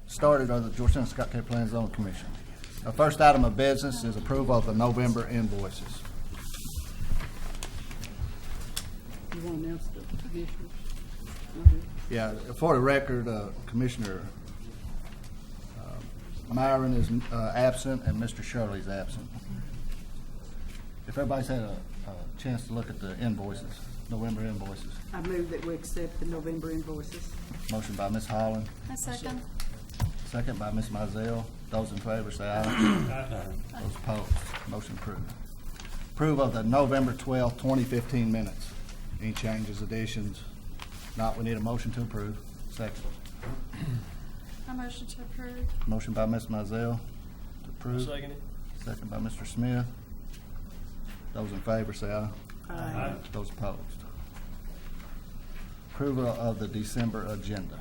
started of the Georgetown-Scott County Planning and Zoning Commission. Our first item of business is approval of the November invoices. You want to announce the commissioners? Yeah, for the record, Commissioner Myron is absent and Mr. Shirley's absent. If everybody's had a chance to look at the invoices, November invoices. I move that we accept the November invoices. Motion by Ms. Holland, A second. second by Ms. Mizell. Those in favor say aye. Those opposed, motion approved. Approval of the November 12th, 2015 minutes. Any changes, additions? Not, we need a motion to approve. Second. A motion to approve. Motion by Ms. Mizell to approve. Second it. Second by Mr. Smith. Those in favor say aye. Aye. Those opposed. Approval of the December agenda.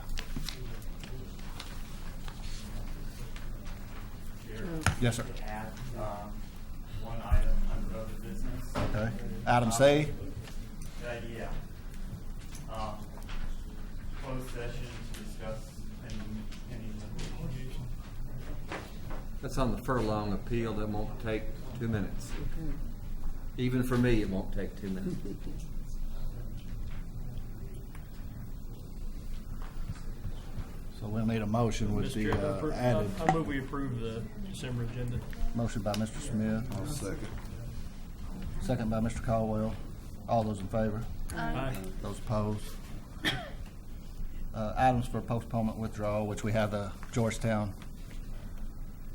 Yes, sir. Add one item under other business. Okay. Item C. Yeah. Closed session to discuss any litigation. That's on the furlong appeal. That won't take 2 minutes. Okay. Even for me, it won't take 2 minutes. So we'll need a motion with Mr. the Chairman, added. I move we approve the December agenda. Motion by Mr. Smith. Second. Second by Mr. Caldwell. All those in favor? Aye. Those opposed? Items for postponement withdrawal, which we have the Georgetown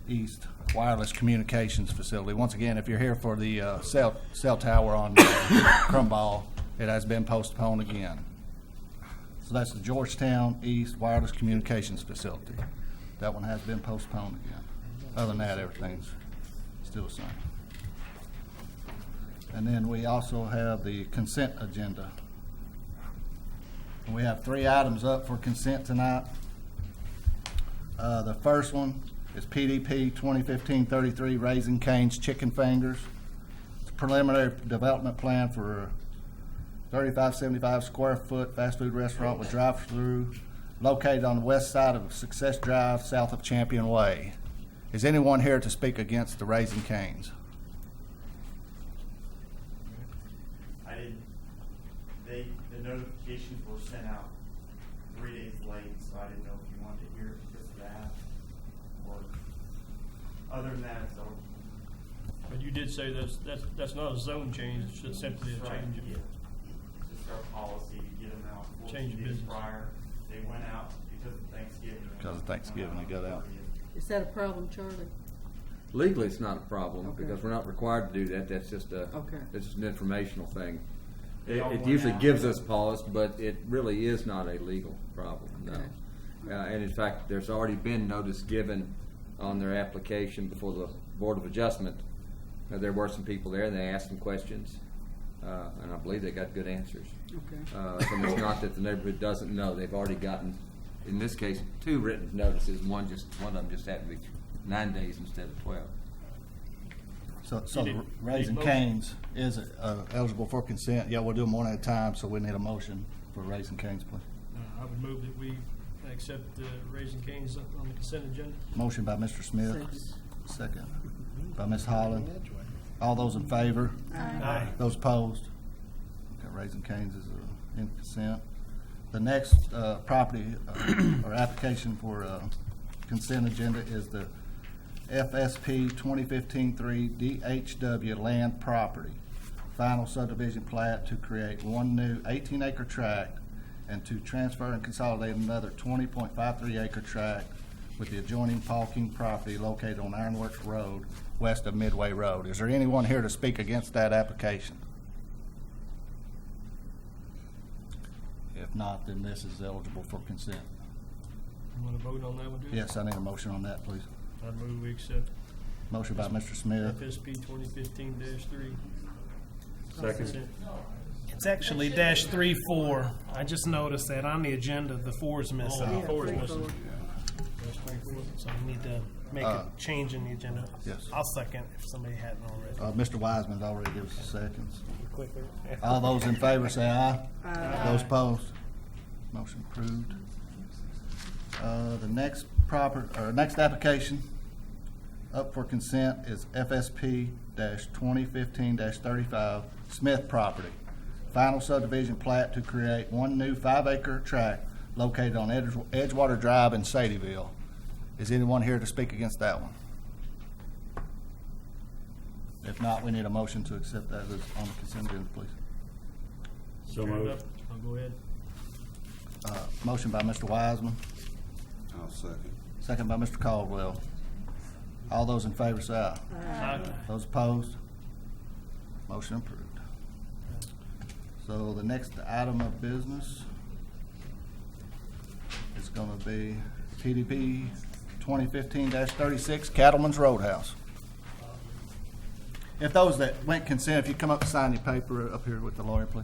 East Wireless Communications Facility. Once again, if you're here for the cell tower on Crumball, it has been postponed again. So that's the Georgetown East Wireless Communications Facility. That one has been postponed again. Other than that, everything's still the same. And then we also have the consent agenda. And we have 3 items up for consent tonight. The first one is PDP 2015-33, Raising Cane's Chicken Fingers. It's a preliminary development plan for a 3575 square foot fast food restaurant with drive-through located on the west side of Success Drive, south of Champion Way. Is anyone here to speak against the Raising Cane's? The notifications were sent out 3 days late, so I didn't know if you wanted to hear it because of that, or other than that, it's over. But you did say that's not a zone change, it's just simply a Right, change. yeah. It's just our policy to get them out Change 14 of days business. prior. They went out because of Thanksgiving. Because of Thanksgiving, they got out. Is that a problem, Charlie? Legally, it's not a problem Okay. because we're not required to do that. That's just Okay. It's just an informational thing. They all It went usually out. gives us pause, but it really is not a legal problem, no. Okay. And in fact, there's already been notice given on their application before the Board of Adjustment. There were some people there, and they asked some questions, and I believe they got good answers. Okay. So it's not that the neighborhood doesn't know. They've already gotten, in this case, 2 written notices. One of them just happened to be 9 days instead of 12. So You the need Raising motion? Cane's is eligible for consent. Yeah, we'll do them one at a time, so we need a motion for Raising Cane's, please. I would move that we accept Raising Cane's on the consent agenda. Motion by Mr. Smith. Second. Second by Ms. Holland. All those in favor? Aye. Those opposed? Okay, Raising Cane's is in consent. The next property or application for consent agenda is the FSP 2015-3 DHW land property. Final subdivision plat to create one new 18-acre tract and to transfer and consolidate another 20.53 acre tract with the adjoining Paul King property located on Ironworks Road, west of Midway Road. Is there anyone here to speak against that application? If not, then this is eligible for consent. You want to vote on that one, too? Yes, I need a motion on that, please. I move we accept Motion by Mr. Smith. FSP 2015-3. Second. It's actually -3-4. I just noticed that on the agenda, the 4 is missing. Oh, 4 is 3-4. missing. That's 24. So we need to make a change in the agenda. Yes. I'll second if somebody hadn't already. Mr. Wiseman's already given us seconds. Quicker. All those in favor say aye. Aye. Those opposed? Motion approved. The next next application up for consent is FSP-2015-35 Smith property. Final subdivision plat to create one new 5-acre tract located on Edgewater Drive in Sadyville. Is anyone here to speak against that one? If not, we need a motion to accept that as on the consent agenda, please. So Fair moved. enough. I'll go ahead. Motion by Mr. Wiseman, I'll second. second by Mr. Caldwell. All those in favor say aye. Aye. Those opposed? Motion approved. So the next item of business is going to be PDP 2015-36 Cattleman's Roadhouse. If those that went consent, if you come up and sign your paper up here with the lawyer, please.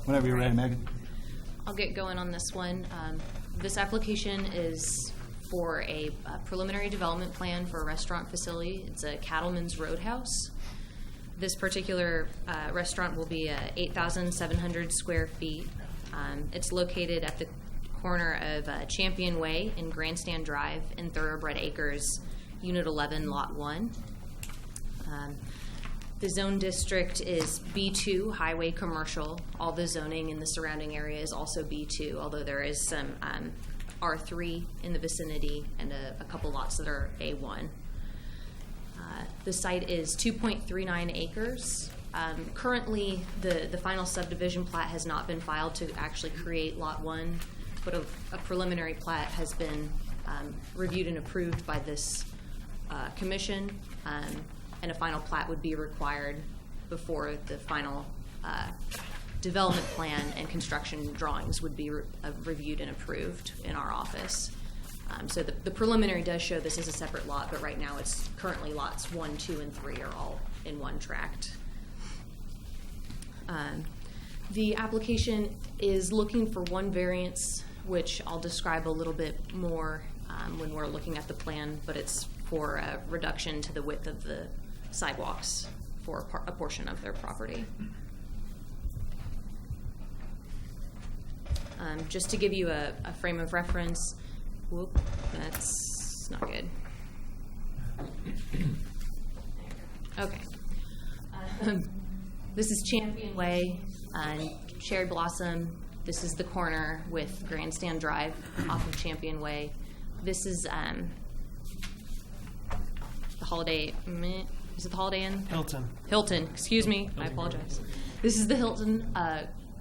Whenever you're ready, Megan. I'll get going on this one. This application is for a preliminary development plan for a restaurant facility. It's a Cattleman's Roadhouse. This particular restaurant will be 8,700 square feet. It's located at the corner of Champion Way and Grandstand Drive in Thoroughbred Acres, Unit 11, Lot 1. The zone district is B2, highway commercial. All the zoning in the surrounding area is also B2, although there is some R3 in the vicinity and a couple lots that are A1. The site is 2.39 acres. Currently, the final subdivision plat has not been filed to actually create Lot 1, but a preliminary plat has been reviewed and approved by this commission. And a final plat would be required before the final development plan and construction drawings would be reviewed and approved in our office. So the preliminary does show this as a separate lot, but right now it's currently lots 1, 2, and 3 are all in one tract. The application is looking for one variance, which I'll describe a little bit more when we're looking at the plan, but it's for a reduction to the width of the sidewalks for a portion of their property. Just to give you a frame of reference, whoop, that's not good. Okay. This is Champion Way and Cherry Blossom. This is the corner with Grandstand Drive off of Champion Way. This is the Holiday, is it the Holiday Inn? Hilton, excuse me, I apologize. This is the Hilton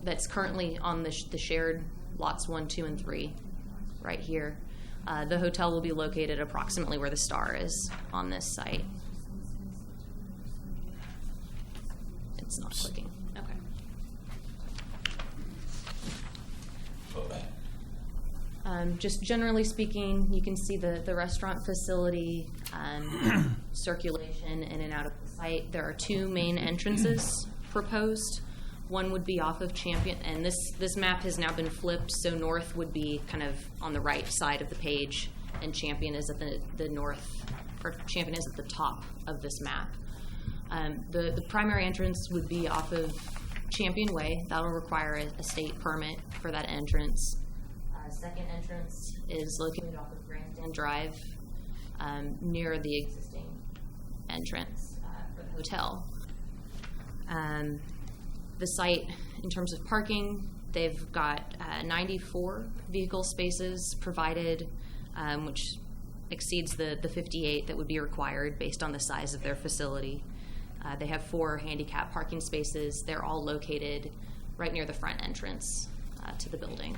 that's currently on the shared lots 1, 2, and 3 right here. The hotel will be located approximately where the Star is on this site. It's not clicking. Okay. Just generally speaking, you can see the restaurant facility, circulation in and out of the site. There are 2 main entrances proposed. One would be off of Champion, and this map has now been flipped, so north would be kind of on the right side of the page, and Champion is at the north, or Champion is at the top of this map. The primary entrance would be off of Champion Way. That will require a state permit for that entrance. Second entrance is located off of Grandstand Drive, near the existing entrance for the hotel. The site, in terms of parking, they've got 94 vehicle spaces provided, which exceeds the 58 that would be required based on the size of their facility. They have 4 handicap parking spaces. They're all located right near the front entrance to the building.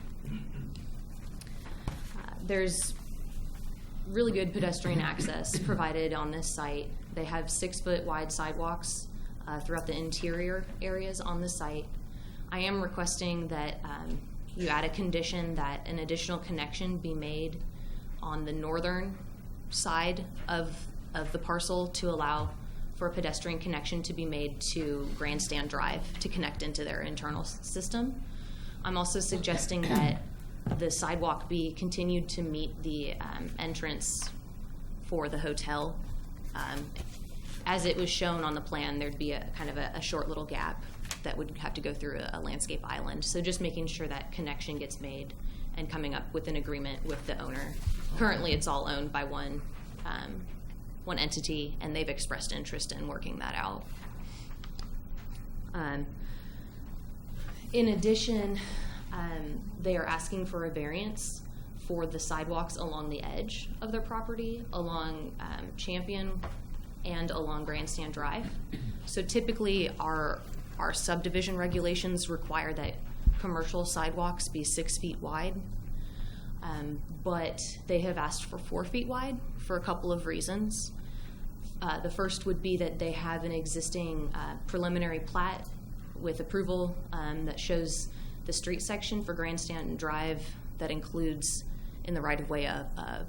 There's really good pedestrian access provided on this site They have 6-foot wide sidewalks throughout the interior areas on the site. I am requesting that you add a condition that an additional connection be made on the northern side of the parcel to allow for a pedestrian connection to be made to Grandstand Drive to connect into their internal system. I'm also suggesting that the sidewalk be continued to meet the entrance for the hotel. As it was shown on the plan, there'd be a kind of a short little gap that would have to go through a landscape island. So just making sure that connection gets made and coming up with an agreement with the owner. Currently, it's all owned by one entity, and they've expressed interest in working that out. In addition, they are asking for a variance for the sidewalks along the edge of their property, along Champion and along Grandstand Drive. So typically our subdivision regulations require that commercial sidewalks be 6 feet wide, but they have asked for 4 feet wide for a couple of reasons. The first would be that they have an existing preliminary plat with approval that shows the street section for Grandstand Drive that includes in the right-of-way a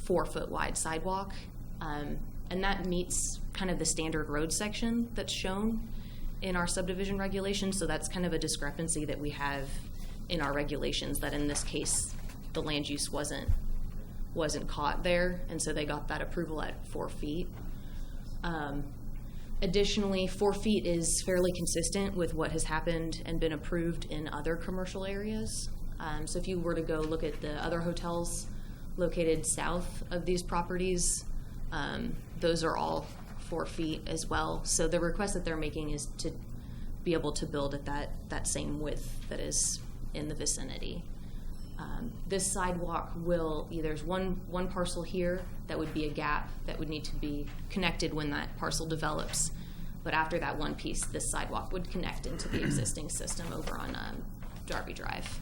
4-foot wide sidewalk. And that meets kind of the standard road section that's shown in our subdivision regulations. So that's kind of a discrepancy that we have in our regulations, that in this case the land use wasn't caught there, and so they got that approval at 4 feet. Additionally, 4 feet is fairly consistent with what has happened and been approved in other commercial areas. So if you were to go look at the other hotels located south of these properties, those are all 4 feet as well. So the request that they're making is to be able to build at that same width that is in the vicinity. This sidewalk there's one parcel here that would be a gap that would need to be connected when that parcel develops. But after that one piece, this sidewalk would connect into the existing system over on Darby Drive.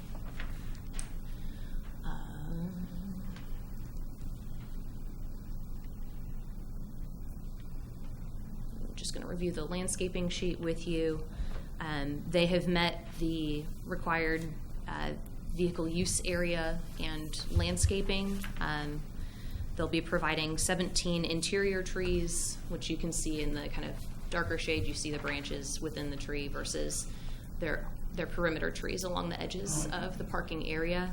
Just going to review the landscaping sheet with you. They have met the required vehicle use area and landscaping. They'll be providing 17 interior trees, which you can see in the kind of darker shade. You see the branches within the tree versus their perimeter trees along the edges of the parking area.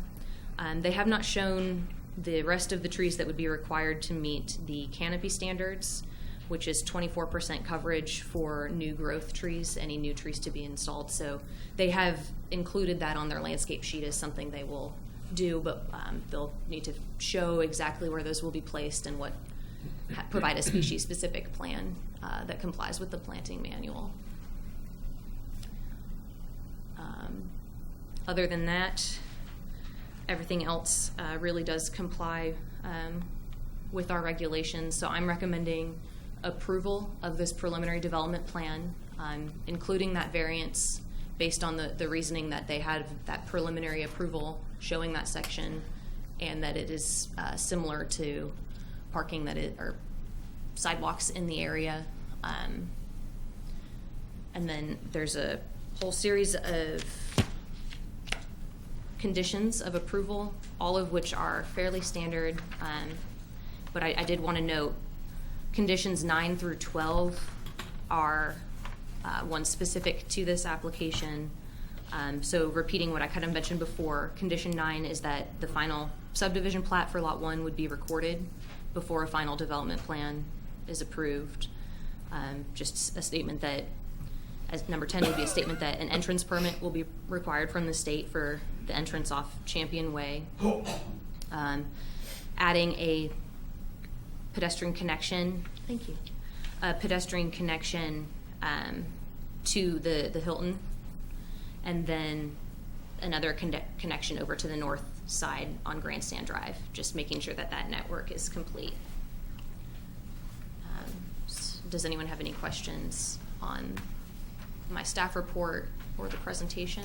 They have not shown the rest of the trees that would be required to meet the canopy standards, which is 24% coverage for new growth trees, any new trees to be installed. So they have included that on their landscape sheet as something they will do, but they'll need to show exactly where those will be placed and provide a species-specific plan that complies with the planting manual. Other than that, everything else really does comply with our regulations. So I'm recommending approval of this preliminary development plan, including that variance based on the reasoning that they had that preliminary approval showing that section, and that it is similar to parking or sidewalks in the area. And then there's a whole series of conditions of approval, all of which are fairly standard. But I did want to note conditions 9 through 12 are one specific to this application. So repeating what I kind of mentioned before, condition 9 is that the final subdivision plat for lot 1 would be recorded before a final development plan is approved. Just a statement that, as number 10 would be a statement that an entrance permit will be required from the state for the entrance off Champion Way. Adding a pedestrian connection, thank you, a pedestrian connection to the Hilton, and then another connection over to the north side on Grandstand Drive, just making sure that network is complete. Does anyone have any questions on my staff report or the presentation?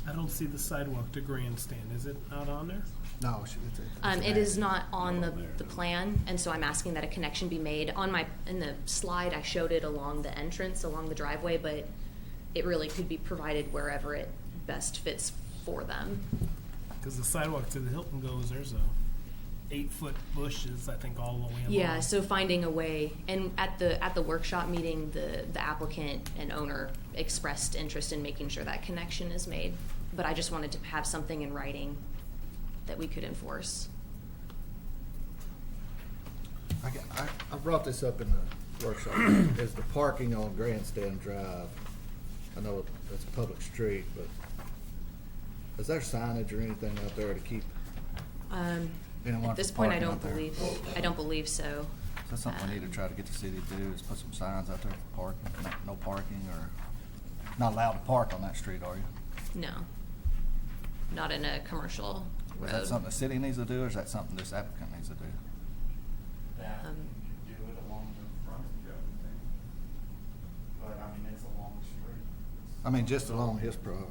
I don't see the sidewalk to Grandstand. Is it not on there? No, it's It is not on the plan, and so I'm asking that a connection be made. In the slide, I showed it along the entrance, along the driveway, but it really could be provided wherever it best fits for them. Because the sidewalk to the Hilton goes, there's a 8-foot bushes, I think, all the way along. Yeah, so finding a way, and at the workshop meeting, the applicant and owner expressed interest in making sure that connection is made. But I just wanted to have something in writing that we could enforce. I brought this up in the workshop, is the parking on Grandstand Drive. I know it's a public street, but is there signage or anything out there to keep anyone At this from point, I parking don't out there? I don't believe so. Is that something we need to try to get the city to do, is put some signs out there for parking, no parking, or not allowed to park on that street, are you? No, not in a commercial road. Is that something the city needs to do, or is that something this applicant needs to do? That you do it along the frontage, I would think. But, I mean, it's a long street. I mean, just along his well,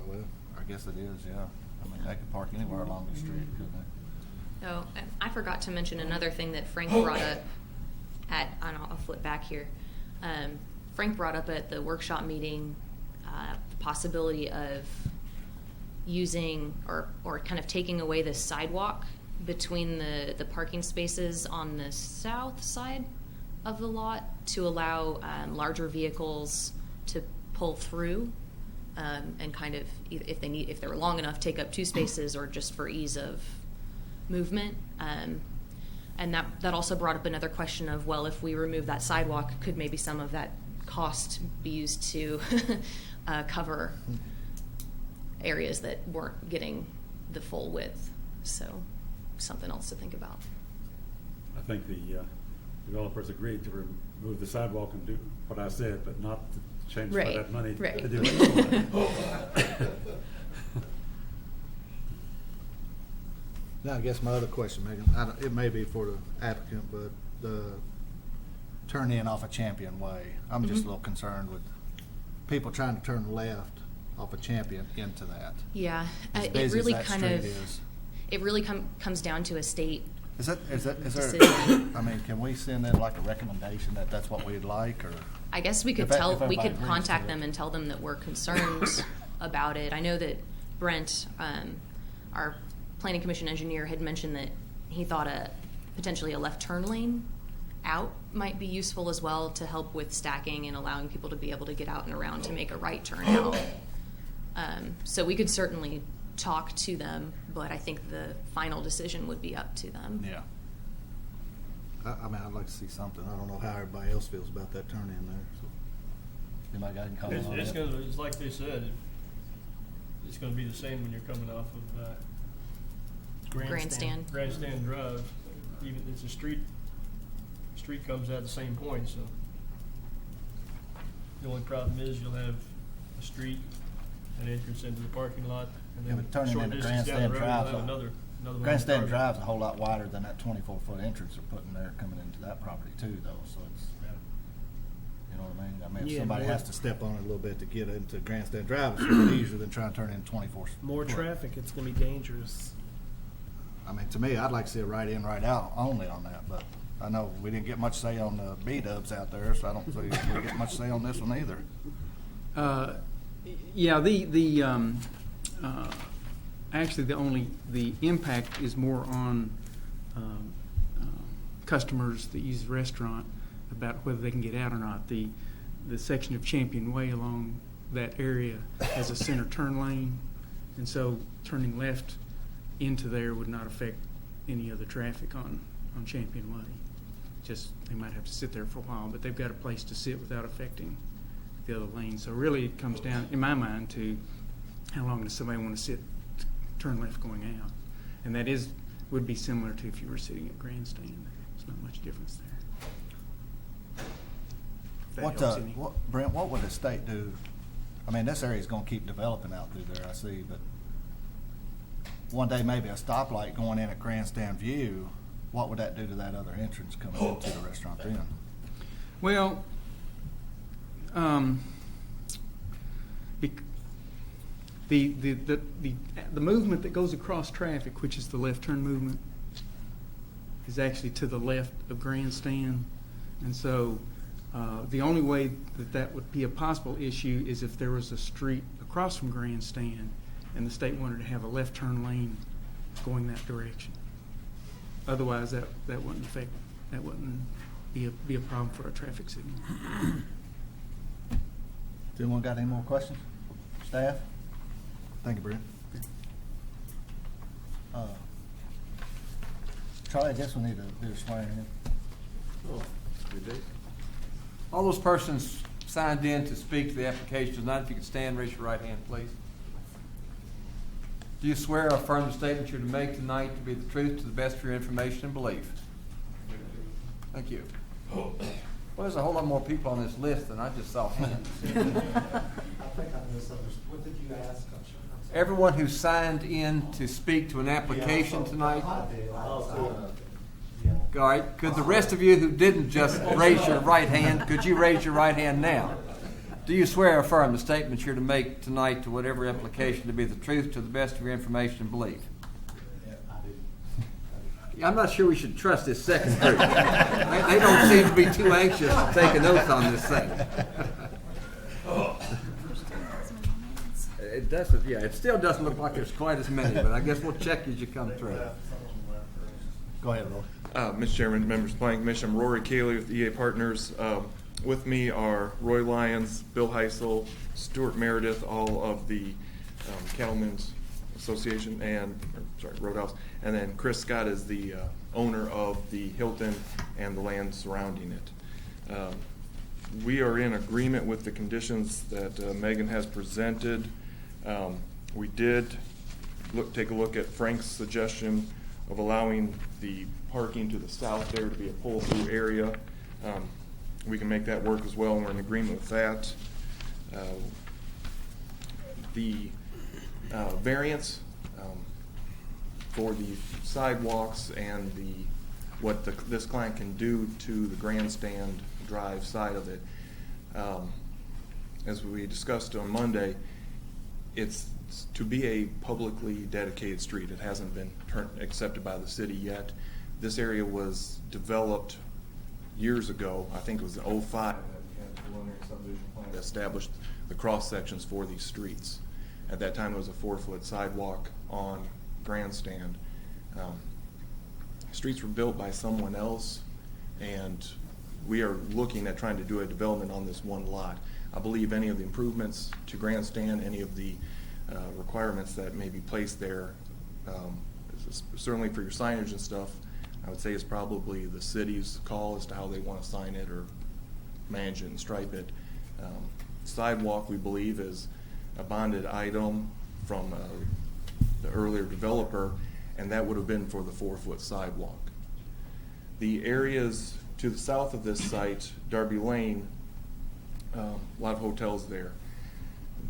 I guess it is, yeah. I mean, they could park anywhere along the street, couldn't they? Oh, and I forgot to mention another thing that Frank brought up I'll flip back here. Frank brought up at the workshop meeting the possibility of using or kind of taking away the sidewalk between the parking spaces on the south side of the lot to allow larger vehicles to pull through and kind of, if they were long enough, take up 2 spaces, or just for ease of movement. And that also brought up another question of, well, if we remove that sidewalk, could maybe some of that cost be used to cover areas that weren't getting the full width? So something else to think about. I think the developers agreed to remove the sidewalk and do what I said, but not to change for that money to do it. Now, I guess my other question, Megan, it may be for the applicant, but the turn in off of Champion Way, I'm just a little concerned with people trying to turn left off of Champion into that. Yeah, As it busy as really that kind street of, is. it really comes down to a state. Is there, decision. I mean, can we send in like a recommendation that that's what we'd like, or? I guess we could If we everybody could agrees contact to it. them and tell them that we're concerned about it. I know that Brent, our planning commission engineer, had mentioned that he thought potentially a left turn lane out might be useful as well to help with stacking and allowing people to be able to get out and around to make a right turn out. So we could certainly talk to them, but I think the final decision would be up to them. Yeah. I mean, I'd like to see something. I don't know how everybody else feels about that turn in there, so. Anybody got any comment on that? It's like they said, it's gonna be the same when you're coming off of Grandstand. Grandstand Drive. Even it's a street comes out the same point, so. The only problem is you'll have a street, an entrance into the parking lot, and Yeah, then but turning short into distance down Grandstand the road, you'll Drive, have another one. Grandstand Drive's a whole lot wider than that 24-foot entrance they're putting there coming into that property too, though, so it's, you know what I mean? I mean, if Yeah, somebody more- has to step on it a little bit to get into Grandstand Drive, it's a little easier than trying to turn in 24. More foot. traffic, it's gonna be dangerous. I mean, to me, I'd like to see a right in, right out only on that, but I know we didn't get much say on the B-dubs out there, so I don't think we get much say on this one either. Yeah, actually, the impact is more on customers that use the restaurant about whether they can get out or not. The section of Champion Way along that area has a center turn lane, and so turning left into there would not affect any other traffic on Champion Way. Just, they might have to sit there for a while, but they've got a place to sit without affecting the other lane. So really it comes down, in my mind, to how long does somebody want to sit, turn left going out. And that would be similar to if you were sitting at Grandstand. There's not much difference there. If that helps any. Brent, what would the state do? I mean, this area's gonna keep developing out through there, I see, but one day maybe a stoplight going in at Grandstand View, what would that do to that other entrance coming into the restaurant then? Well, the movement that goes across traffic, which is the left turn movement, is actually to the left of Grandstand. And so the only way that would be a possible issue is if there was a street across from Grandstand and the state wanted to have a left turn lane going that direction. Otherwise, that wouldn't be a problem for a traffic signal. Anyone got any more questions? Staff? Thank you, Brent. Charlie, I guess we need to do a swearing in. All those persons signed in to speak to the application tonight, if you could stand, raise your right hand, please. Do you swear or affirm the statement you're to make tonight to be the truth to the best of your information and belief? Thank you. Well, there's a whole lot more people on this list than I just saw hands. I think I misunderstood. What did you ask? I'm sorry. Everyone who signed in to speak to an application tonight. I did. All right, could the rest of you who didn't just raise your right hand, could you raise your right hand now? Do you swear or affirm the statements you're to make tonight to whatever application to be the truth to the best of your information and belief? Yeah, I do. I'm not sure we should trust this second group. They don't seem to be too anxious to take an oath on this thing. It doesn't, yeah, it still doesn't look like there's quite as many, but I guess we'll check as you come through. Go ahead, Roy. Mr. Chairman, members of the Planning Commission, I'm Rory Cayley with EA Partners. With me are Roy Lyons, Bill Heisel, Stuart Meredith, all of the Cattlemen's Association Roadhouse, and then Chris Scott is the owner of the Hilton and the land surrounding it. We are in agreement with the conditions that Megan has presented. We did take a look at Frank's suggestion of allowing the parking to the south there to be a pull-through area. We can make that work as well, and we're in agreement with that. The variance for the sidewalks and what this client can do to the Grandstand Drive side of it, as we discussed on Monday, it's to be a publicly dedicated street. It hasn't been accepted by the city yet. This area was developed years ago. I think it was in 2005 that we had a preliminary subdivision plan that established the cross sections for these streets. At that time, it was a 4-foot sidewalk on Grandstand. Streets were built by someone else, and we are looking at trying to do a development on this one lot. I believe any of the improvements to Grandstand, any of the requirements that may be placed there, certainly for your signage and stuff, I would say it's probably the city's call as to how they want to sign it or manage it and stripe it. Sidewalk, we believe, is a bonded item from the earlier developer, and that would have been for the 4-foot sidewalk. The areas to the south of this site, Darby Lane, a lot of hotels there.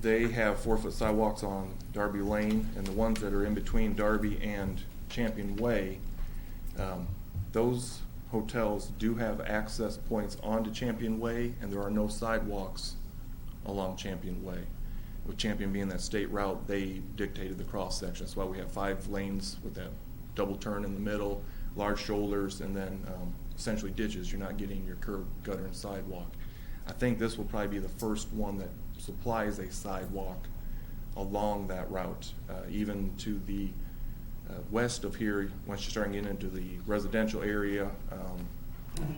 They have 4-foot sidewalks on Darby Lane, and the ones that are in between Darby and Champion Way, those hotels do have access points onto Champion Way, and there are no sidewalks along Champion Way. With Champion being that state route, they dictated the cross section. That's why we have 5 lanes with that double turn in the middle, large shoulders, and then essentially ditches. You're not getting your curb, gutter, and sidewalk. I think this will probably be the first one that supplies a sidewalk along that route, even to the west of here. Once you're starting to get into the residential area,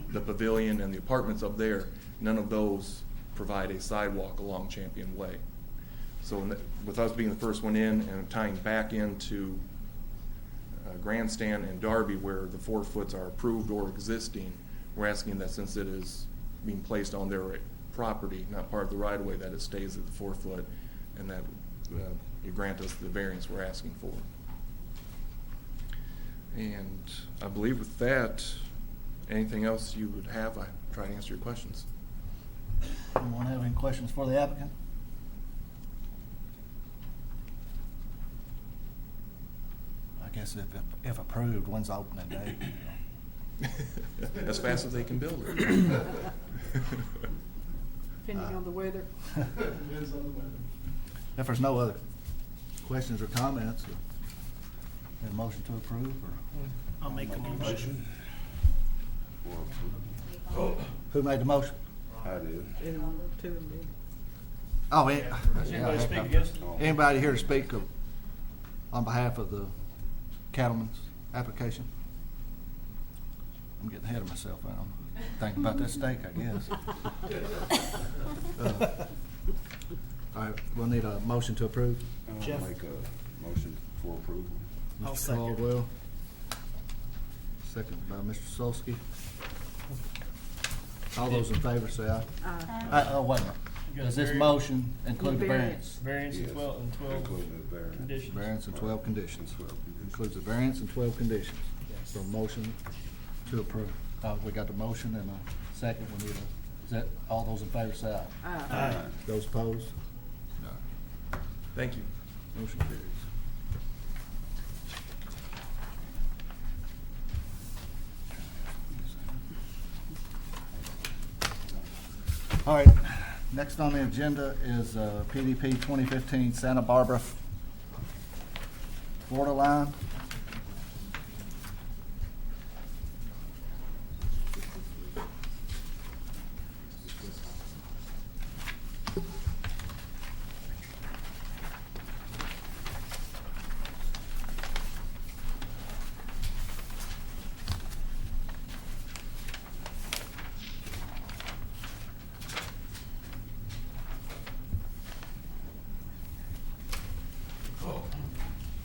the pavilion and the apartments up there, none of those provide a sidewalk along Champion Way. So with us being the first one in and tying back into Grandstand and Darby, where the 4-foots are approved or existing, we're asking that since it is being placed on their property, not part of the right-of-way, that it stays at the 4-foot, and that you grant us the variance we're asking for. And I believe with that, anything else you would have, I try to answer your questions. Anyone have any questions for the applicant? I guess if approved, when's the opening date? As fast as they can build it. Depending on the weather. If there's no other questions or comments? Any motion to approve, or I'll make a motion. For approval. who made the motion? I did. Oh, Anybody speak against it? anybody here to speak on behalf of the cattleman's application? I'm getting ahead of myself. I'm thinking about that steak, I guess. All right, we'll need a motion to approve. Jeff? I'll make a motion for approval. I'll Mr. second. Caldwell. Second by Mr. Solsky. All those in favor say aye. Oh, wait a minute. You got Does this variance. motion include the variance? Variance Yes. and 12 Including the variance. conditions. Variance and 12 conditions. 12 conditions. Includes the variance and 12 conditions. So motion to approve. We got the motion and a second. We need a, is that, all those in favor say aye. Aye. Those opposed? No. Thank you. Motion carries. All right, next on the agenda is PDP 2015 Santa Barbara, Florida line.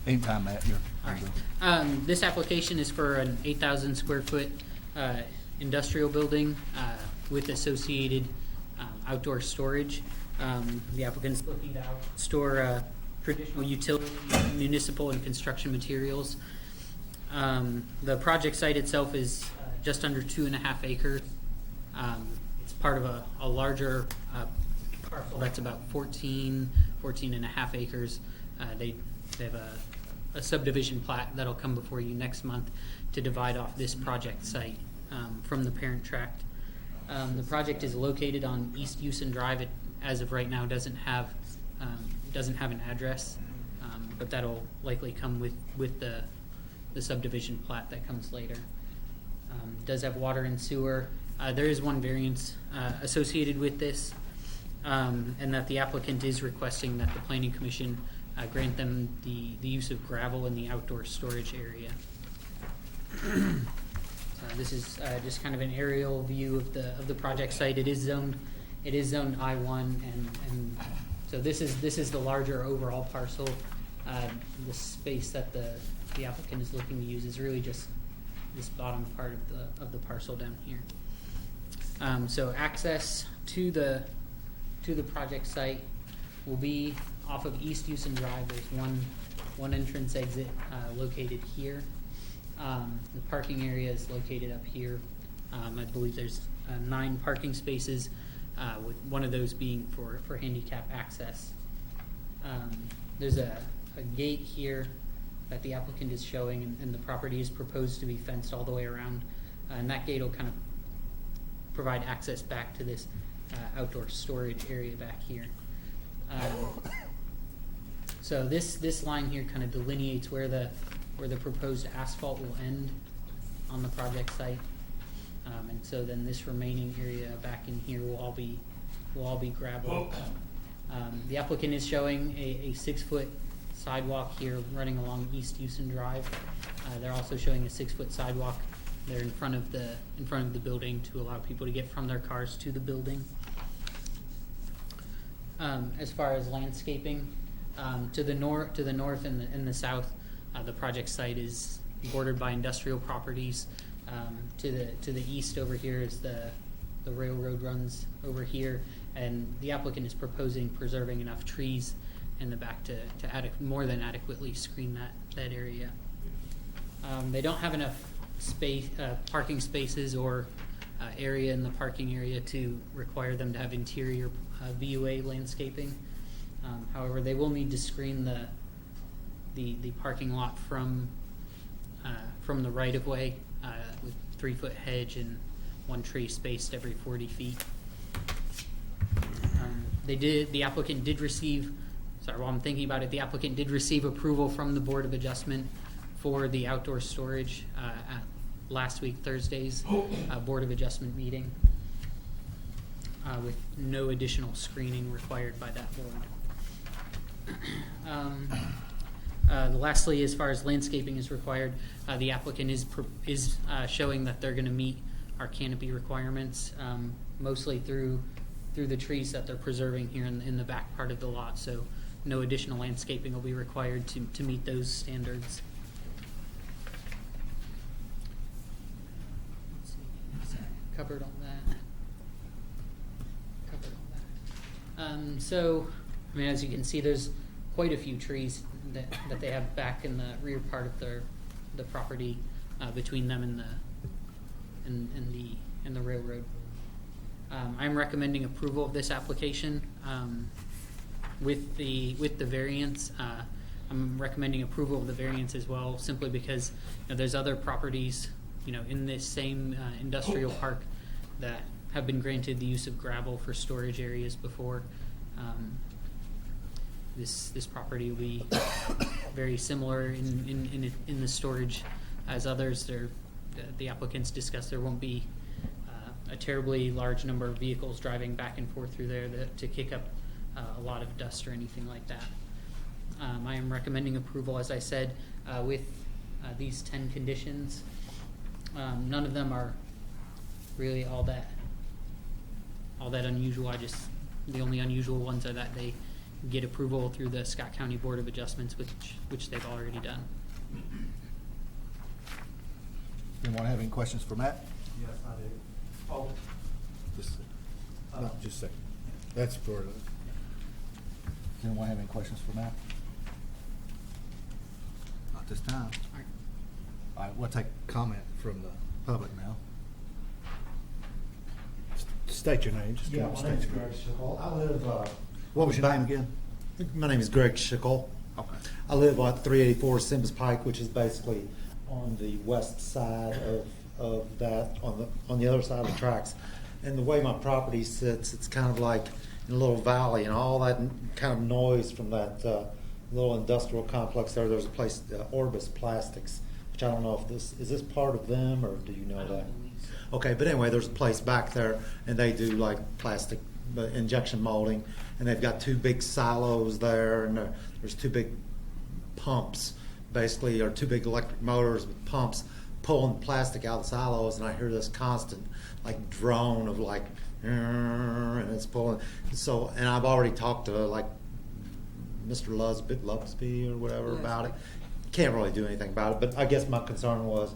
Anytime, Matt, you're. All right. This application is for an 8,000 square foot industrial building with associated outdoor storage. The applicant's looking to store traditional utility, municipal, and construction materials. The project site itself is just under 2.5 acres. It's part of a larger parcel that's about 14.5 acres. They have a subdivision plat that'll come before you next month to divide off this project site from the parent tract. The project is located on East Houston Drive. It, as of right now, doesn't have an address, but that'll likely come with the subdivision plat that comes later. Does have water and sewer. There is one variance associated with this, and that the applicant is requesting that the Planning Commission grant them the use of gravel in the outdoor storage area. This is just kind of an aerial view of the project site. It is zoned I-1, and so this is the larger overall parcel. The space that the applicant is looking to use is really just this bottom part of the parcel down here. So access to the project site will be off of East Houston Drive. There's one entrance exit located here. The parking area is located up here. I believe there's 9 parking spaces, with one of those being for handicap access. There's a gate here that the applicant is showing, and the property is proposed to be fenced all the way around. And that gate will kind of provide access back to this outdoor storage area back here. So this line here kind of delineates where the proposed asphalt will end on the project site, and so then this remaining area back in here will all be gravel. The applicant is showing a 6-foot sidewalk here running along East Houston Drive. They're also showing a 6-foot sidewalk there in front of the building to allow people to get from their cars to the building. As far as landscaping, to the north and the south, the project site is bordered by industrial properties. To the east over here is the railroad runs over here, and the applicant is proposing preserving enough trees in the back to more than adequately screen that area. They don't have enough space, parking spaces or area in the parking area to require them to have interior VUA landscaping. However, they will need to screen the parking lot from the right of way with 3-foot hedge and 1 tree spaced every 40 feet. The applicant did receive sorry, while I'm thinking about it, the applicant did receive approval from the Board of Adjustment for the outdoor storage at last week, Thursday's Board of Adjustment meeting, with no additional screening required by that board. Lastly, as far as landscaping is required, the applicant is showing that they're going to meet our canopy requirements, mostly through the trees that they're preserving here in the back part of the lot. So no additional landscaping will be required to meet those standards. Let's see. Sorry, covered on that. So, I mean, as you can see, there's quite a few trees that they have back in the rear part of the property, between them and the railroad. I'm recommending approval of this application with the variance. I'm recommending approval of the variance as well, simply because there's other properties in this same industrial park that have been granted the use of gravel for storage areas before. This property will be very similar in the storage as others. The applicants discussed there won't be a terribly large number of vehicles driving back and forth through there to kick up a lot of dust or anything like that. I am recommending approval, as I said, with these 10 conditions. None of them are really all that unusual. The only unusual ones are that they get approval through the Scott County Board of Adjustments, which they've already done. Anyone have any questions for Matt? Yes, I do. Oh, Just a second. That's for. Does anyone have any questions for Matt? Not this time. All right, we'll take comment from the public now. State your name. Just yeah, come my state name is your Greg Schickel. I live. What was your name again? My name is Greg Schickel. Okay. I live on 384 Sims Pike, which is basically on the west side of that, on the other side of the tracks. And the way my property sits, it's kind of like in a little valley, and all that kind of noise from that little industrial complex there. There's a place, Orbis Plastics, which I don't know if is this part of them, or do you know that? Okay, but anyway, there's a place back there, and they do like plastic injection molding, and they've got two big silos there, and there's two big pumps, basically, or two big electric motors with pumps pulling plastic out of the silos, and I hear this constant like drone of like, and it's pulling. So, and I've already talked to like Mr. Lusby or whatever about it. Can't really do anything about it, but I guess my concern was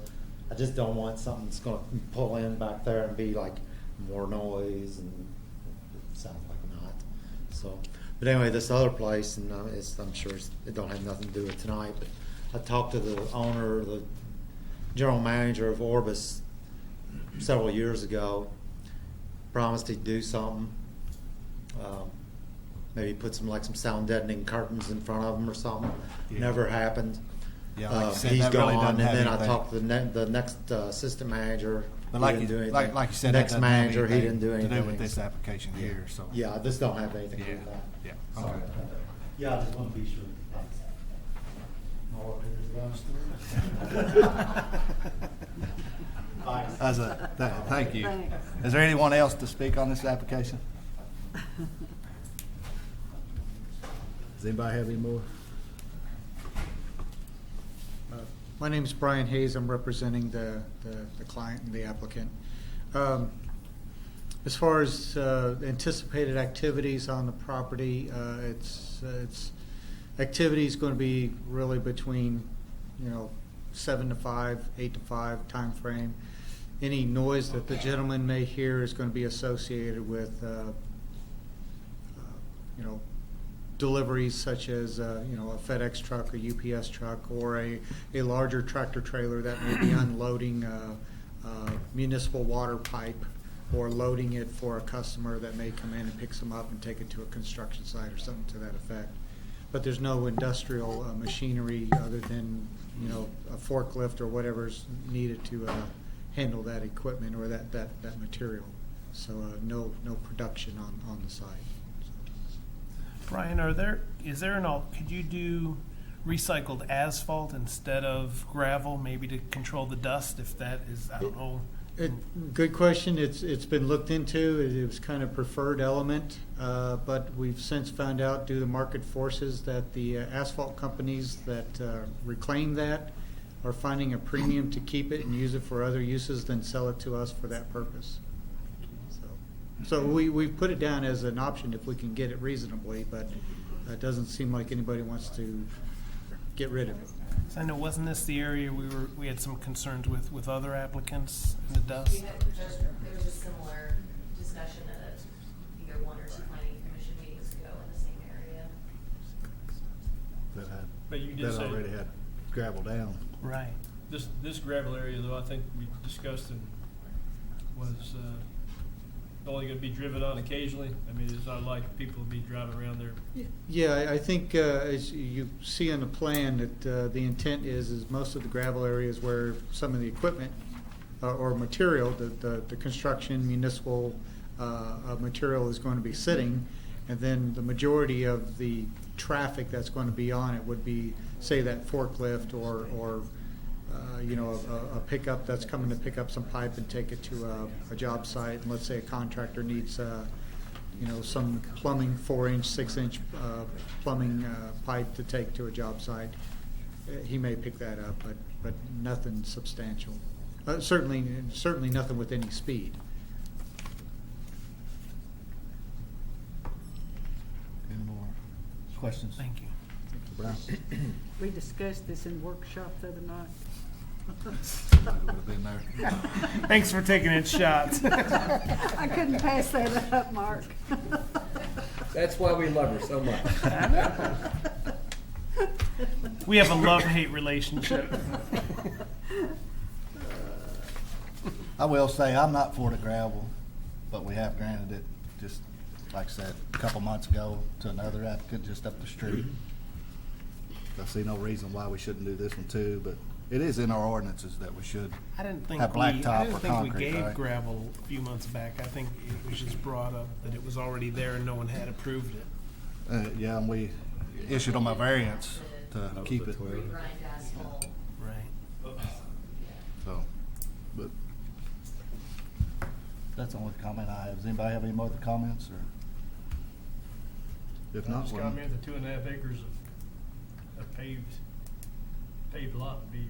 I just don't want something that's going to pull in back there and be like more noise, and it sounds like not. So, but anyway, this other place, and I'm sure it don't have nothing to do with tonight, but I talked to the owner, the general manager of Orbis several years ago, promised he'd do something. Maybe put some sound deadening curtains in front of them or something. Yeah. Never happened. Yeah, like you said, he's that gone, really doesn't and have then I anything. talked to the next assistant manager. But He like didn't you, do anything. like you said, that next doesn't have manager, he anything didn't do anything. to do with this application here. So Yeah, this don't have anything to do Yeah. with that. Yeah. Sorry Okay. about that. Yeah, I just want to be sure. Thanks. More Thanks. Thank you. Thanks. Is there anyone else to speak on this application? Does anybody have any more? My name is Brian Hayes. I'm representing the client and the applicant. As far as anticipated activities on the property, it's activities going to be really between 7 to 5, 8 to 5 time frame. Any noise that the gentleman may hear is going to be associated with deliveries such as a FedEx truck, a UPS truck, or a larger tractor trailer that may be unloading municipal water pipe, or loading it for a customer that may come in and picks them up and take it to a construction site or something to that effect. But there's no industrial machinery other than a forklift or whatever's needed to handle that equipment or that material. So no production on the site. Brian, could you do recycled asphalt instead of gravel, maybe to control the dust, if that is, I don't know. Good question. It's been looked into. It was kind of preferred element, but we've since found out due to market forces that the asphalt companies that reclaim that are finding a premium to keep it and use it for other uses than sell it to us for that purpose. So we put it down as an option if we can get it reasonably, but it doesn't seem like anybody wants to get rid of it. So I know, wasn't this the area we had some concerns with other applicants in the dust? There was a similar discussion at either one or two planning commission meetings ago in the same area. But you did that say already had gravel down. Right. this gravel area, though, I think we discussed and was only going to be driven on occasionally. I mean, it's not like people will be driving around there. Yeah, I think as you see on the plan that the intent is most of the gravel areas where some of the equipment or material, the construction municipal material is going to be sitting, and then the majority of the traffic that's going to be on it would be, say, that forklift or you know, a pickup that's coming to pick up some pipe and take it to a job site. And let's say a contractor needs, you know, some plumbing, 4-inch, 6-inch plumbing pipe to take to a job site. He may pick that up, but nothing substantial. Certainly nothing with any speed. Any more questions? Thank you. Brown? We discussed this in workshop the other night. Would've been there. Thanks for taking it shots. I couldn't pass that up, Mark. That's why we love her so much. We have a love-hate relationship. I will say, I'm not for the gravel, but we have granted it, just like I said, a couple months ago to another applicant just up the street. I see no reason why we shouldn't do this one too, but it is in our ordinances that we should I didn't think have we blacktop or concrete, gave right? gravel a few months back. I think it was just brought up that it was already there and no one had approved it. Yeah, and we issued them a variance to keep it. Right. So, but that's the only comment I have. Does anybody have any more comments, or? If not, Just we'll- comment, the 2.5 acres of paved lot would be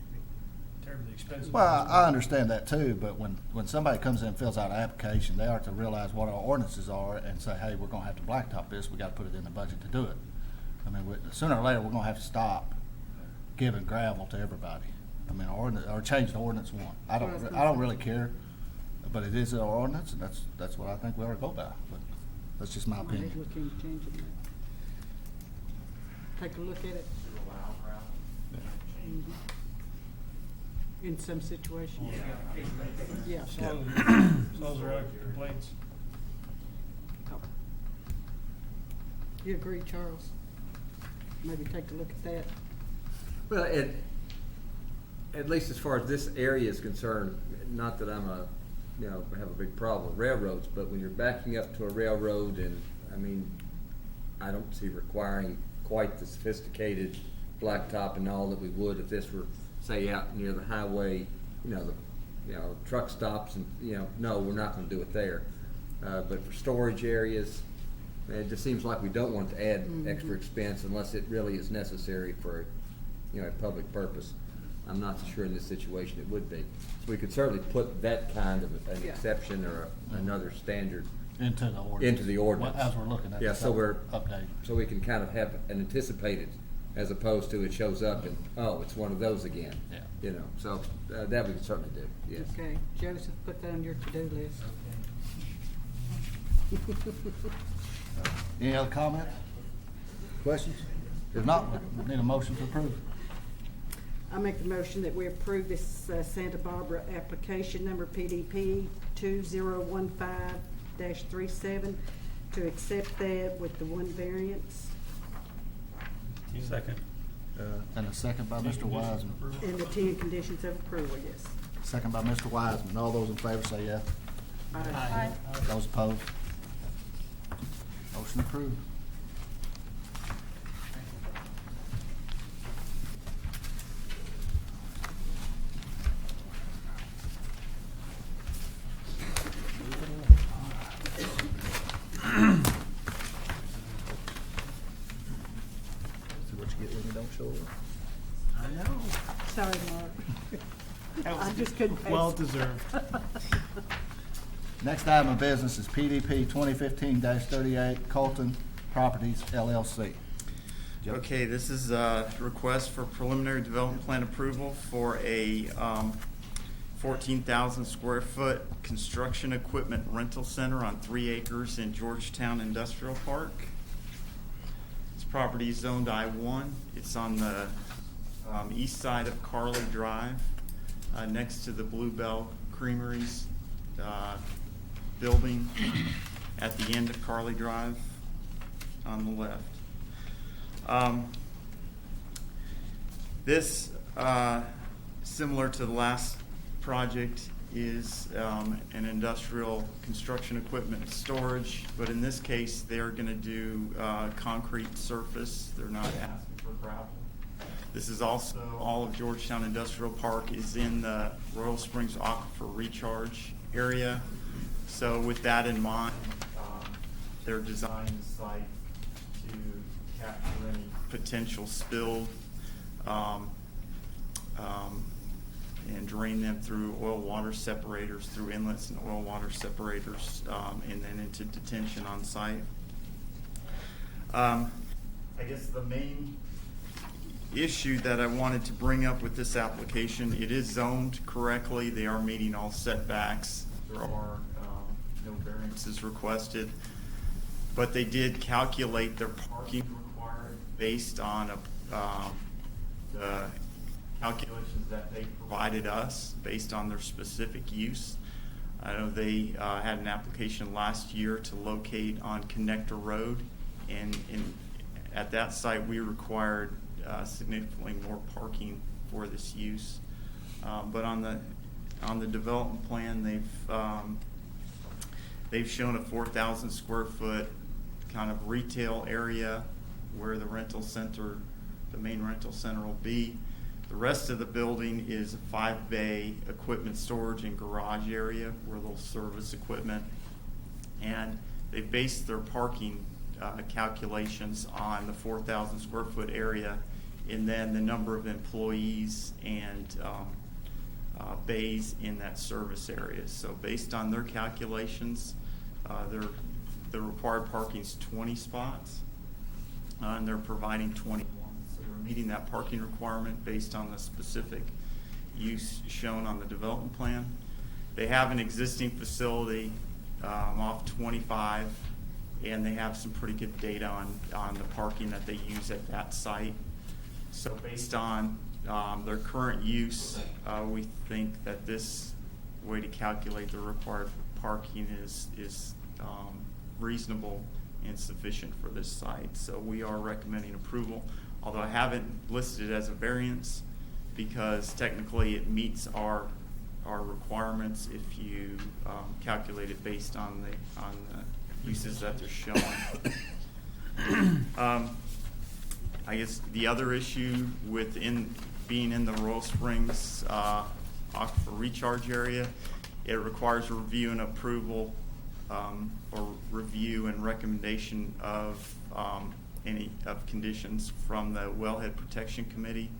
terribly expensive. Well, I understand that too, but when somebody comes in and fills out an application, they are to realize what our ordinances are and say, hey, we're gonna have to blacktop this, we gotta put it in the budget to do it. I mean, sooner or later, we're gonna have to stop giving gravel to everybody. I mean, or change the ordinance one. I don't really care, but it is our ordinance, and that's what I think we ought to go by, but that's just my Maybe opinion. look into changing that. Take a look at it. Mhm. In some situations. Yeah. As long as there are complaints. You agree, Charles? Maybe take a look at that. Well, at least as far as this area is concerned, not that I'm have a big problem with railroads, but when you're backing up to a railroad, and I mean, I don't see requiring quite the sophisticated blacktop and all that we would if this were, say, out near the highway, truck stops, and no, we're not going to do it there. But for storage areas, it just seems like we don't want to add extra expense unless it really is necessary for a public purpose. I'm not so sure in this situation it would be. So we could certainly put that kind of an exception or another standard Into the ordinance. into the ordinance. As we're looking at Yeah, this so we're update. so we can kind of have an anticipated, as opposed to it shows up and it's one of those again. Yeah. So that we can certainly do. Yes. Okay, Joseph, put that on your to-do list. Any other comments? Questions? If not, we need a motion to approve. I make the motion that we approve this Santa Barbara application number PDP 2015-37 to accept that with the one variance Second. And a second by Mr. Wiseman. and the 10 conditions of approval, yes. Second by Mr. Wiseman. All those in favor say yes. Aye. Those opposed? Motion approved. Sorry, Mark. That was I just couldn't face well it. deserved. Next item of business is PDP 2015-38 Colton Properties LLC. Joe. Okay, this is a request for preliminary development plan approval for a 14,000 square foot construction equipment rental center on 3 acres in Georgetown Industrial Park. This property is zoned I-1. It's on the east side of Carly Drive, next to the Bluebell Creameries building at the end of Carly Drive on the left. This, similar to the last project, is an industrial construction equipment storage, but in this case they're going to do concrete surface. They're not asking for gravel. This is also, all of Georgetown Industrial Park is in the Royal Springs Aquifer Recharge area. So with that in mind, they're designing the site to capture any potential spill and drain them through oil water separators, through inlets and oil water separators, and then into detention on site. I guess the main issue that I wanted to bring up with this application, it is zoned correctly. They are meeting all setbacks. There are no variances requested, but they did calculate their parking required based on the calculations that they provided us based on their specific use. I know they had an application last year to locate on Connector Road, and at that site we required significantly more parking for this use. But on the development plan, they've shown a 4,000 square foot kind of retail area where the main rental center will be. The rest of the building is a 5-bay equipment storage and garage area where they'll service equipment. And they based their parking calculations on the 4,000 square foot area, and then the number of employees and bays in that service area. So based on their calculations, the required parking is 20 spots, and they're providing 21. So they're meeting that parking requirement based on the specific use shown on the development plan. They have an existing facility off 25, and they have some pretty good data on the parking that they use at that site. So based on their current use, we think that this way to calculate the required parking is reasonable and sufficient for this site. So we are recommending approval, although I haven't listed it as a variance because technically it meets our requirements if you calculate it based on the uses that they're showing. I guess the other issue with being in the Royal Springs Aquifer Recharge area, it requires a review and approval or review and recommendation of any conditions from the Wellhead Protection Committee.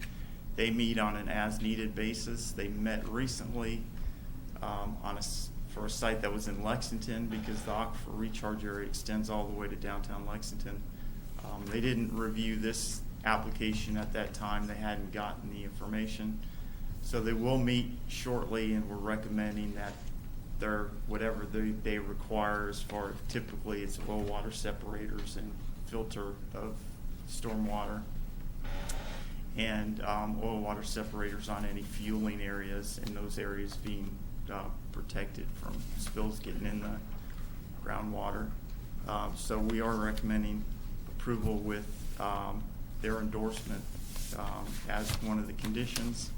They meet on an as-needed basis. They met recently for a site that was in Lexington because the Aquifer Recharge area extends all the way to downtown Lexington. They didn't review this application at that time. They hadn't gotten the information. So they will meet shortly, and we're recommending that whatever they require as far, typically it's oil water separators and filter of stormwater, and oil water separators on any fueling areas, and those areas being protected from spills getting in the groundwater. So we are recommending approval with their endorsement as one of the conditions.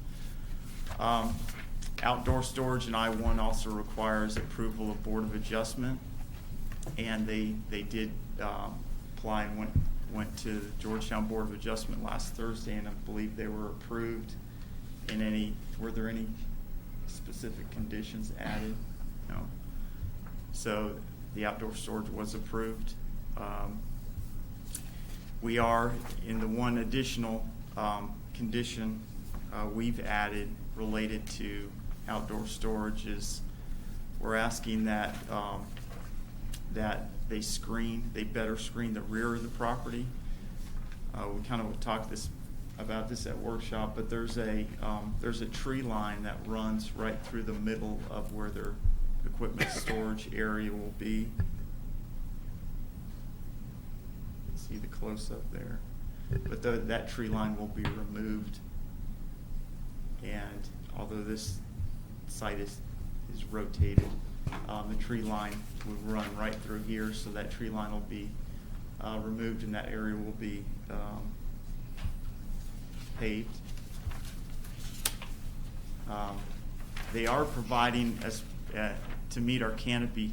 Outdoor storage in I-1 also requires approval of Board of Adjustment, and they did apply and went to the Georgetown Board of Adjustment last Thursday, and I believe they were approved. Were there any specific conditions added? No. So the outdoor storage was approved. We are in the one additional condition we've added related to outdoor storage is we're asking that that they better screen the rear of the property. We kind of talked about this at workshop, but there's a tree line that runs right through the middle of where their equipment storage area will be. See the close-up there, but that tree line will be removed, and although this site is rotated, the tree line will run right through here, so that tree line will be removed, and that area will be paved. They are providing to meet our canopy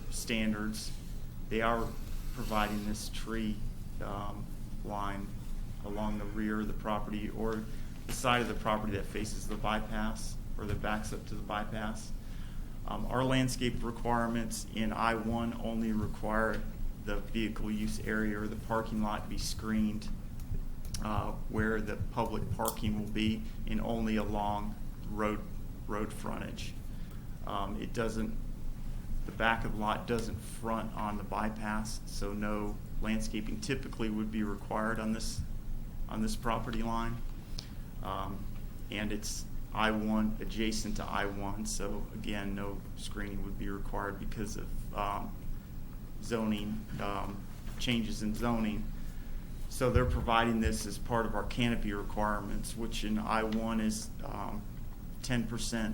standards. They are providing this tree line along the rear of the property or the side of the property that faces the bypass or that backs up to the bypass. Our landscape requirements in I-1 only require the vehicle use area or the parking lot be screened where the public parking will be, and only along road frontage. The back of the lot doesn't front on the bypass, so no landscaping typically would be required on this property line. And it's I-1 adjacent to I-1, so again, no screening would be required because of zoning changes in zoning. So they're providing this as part of our canopy requirements, which in I-1 is 10%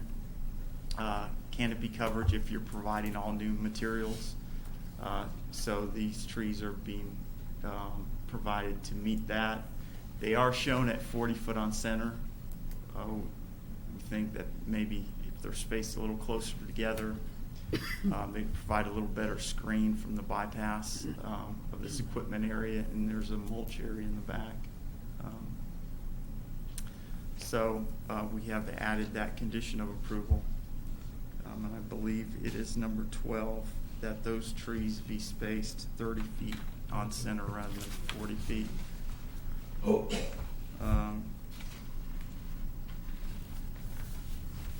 canopy coverage if you're providing all new materials. So these trees are being provided to meet that. They are shown at 40 foot on center. We think that maybe if they're spaced a little closer together, they provide a little better screen from the bypass of this equipment area, and there's a mulch area in the back. So we have added that condition of approval, and I believe it is number 12, that those trees be spaced 30 feet on center rather than 40 feet.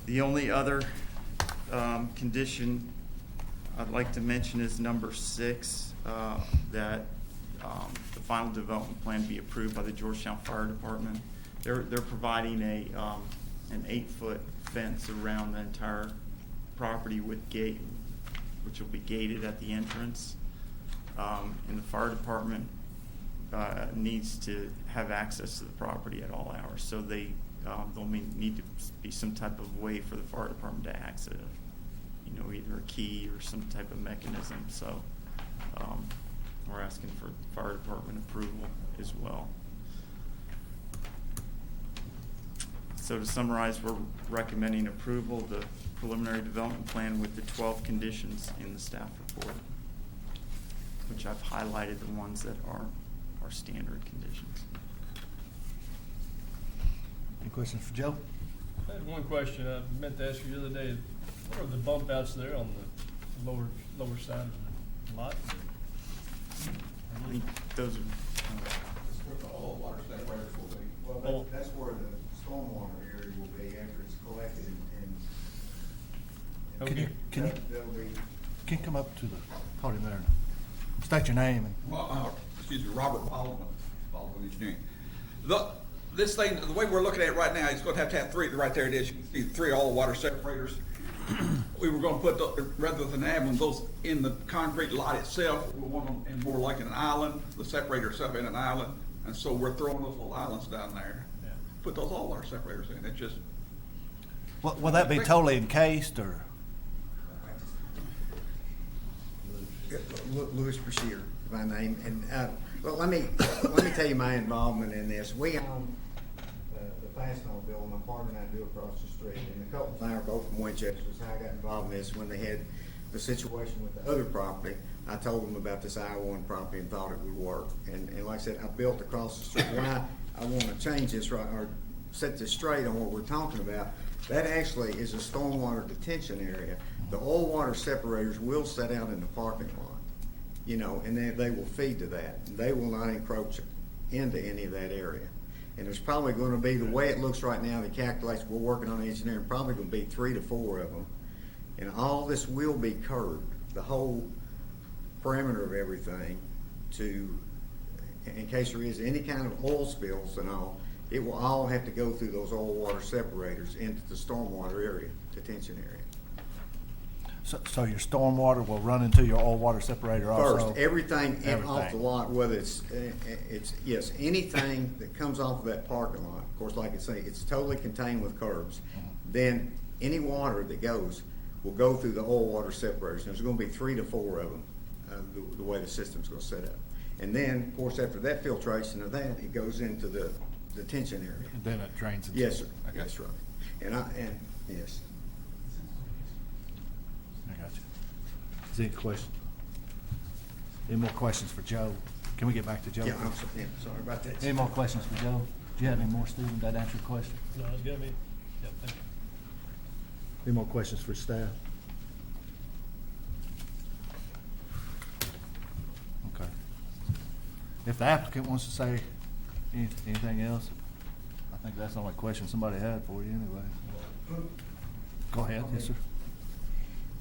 The only other condition I'd like to mention is number 6, that the final development plan be approved by the Georgetown Fire Department. They're providing an 8-foot fence around the entire property with gate, which will be gated at the entrance. And the fire department needs to have access to the property at all hours, so there'll need to be some type of way for the fire department to access it. Either a key or some type of mechanism. So we're asking for fire department approval as well. So to summarize, we're recommending approval of the preliminary development plan with the 12 conditions in the staff report, which I've highlighted the ones that are our standard conditions. Any questions for Joe? I had one question I meant to ask you the other day. What are the bump outs there on the lower side of the lot? I think those are. That's where the all water separators will be. Well, that's where the stormwater area will be after it's collected and Okay. Can you come up to the podium there and state your name and Excuse me, Robert Baldwin Engineering. This thing, the way we're looking at it right now, it's going to have 3. Right there it is. You can see 3 all water separators. We were going to put rather than having those in the concrete lot itself, we want them in more like an island. The separator itself in an island, and so we're throwing those little islands down there. Yeah. Put those all water separators in. It just. will that be totally encased or? Louis Brashear, my name, and well, let me tell you my involvement in this. We own the Fastenal building. My partner and I do across the street, and the couple and I are both from Winchester. So I got involved in this when they had the situation with the other property. I told them about this I-1 property and thought it would work. And like I said, I built across the street. Why I want to change this or set this straight on what we're talking about. That actually is a stormwater detention area. The oil water separators will set out in the parking lot, and they will feed to that. They will not encroach into any of that area. And there's probably gonna be, the way it looks right now, the calculations, we're working on the engineering, probably gonna be 3 to 4 of them. And all this will be curved, the whole perimeter of everything, to, in case there is any kind of oil spills and all, it will all have to go through those oil water separators into the stormwater area, detention area. So your stormwater will run into your oil water separator also? First, everything off the Everything. lot, whether it's, yes, anything that comes off of that parking lot, of course, like I say, it's totally contained with curbs. Then any water that goes will go through the oil water separators. There's gonna be 3 to 4 of them, the way the system's gonna set up. And then, of course, after that filtration of that, it goes into the detention area. And then it drains into. Yes, sir, Okay. that's right. And, yes. I got you. Is there any questions? Any more questions for Joe? Can we get back to Joe? Yeah, I'm sorry about that. Any more questions for Joe? Do you have any more, Stephen? Did that answer your question? No, it's good, me. Yeah, thank you. Any more questions for staff? Okay. If the applicant wants to say anything else, I think that's the only question somebody had for you anyway. Go ahead, yes, sir.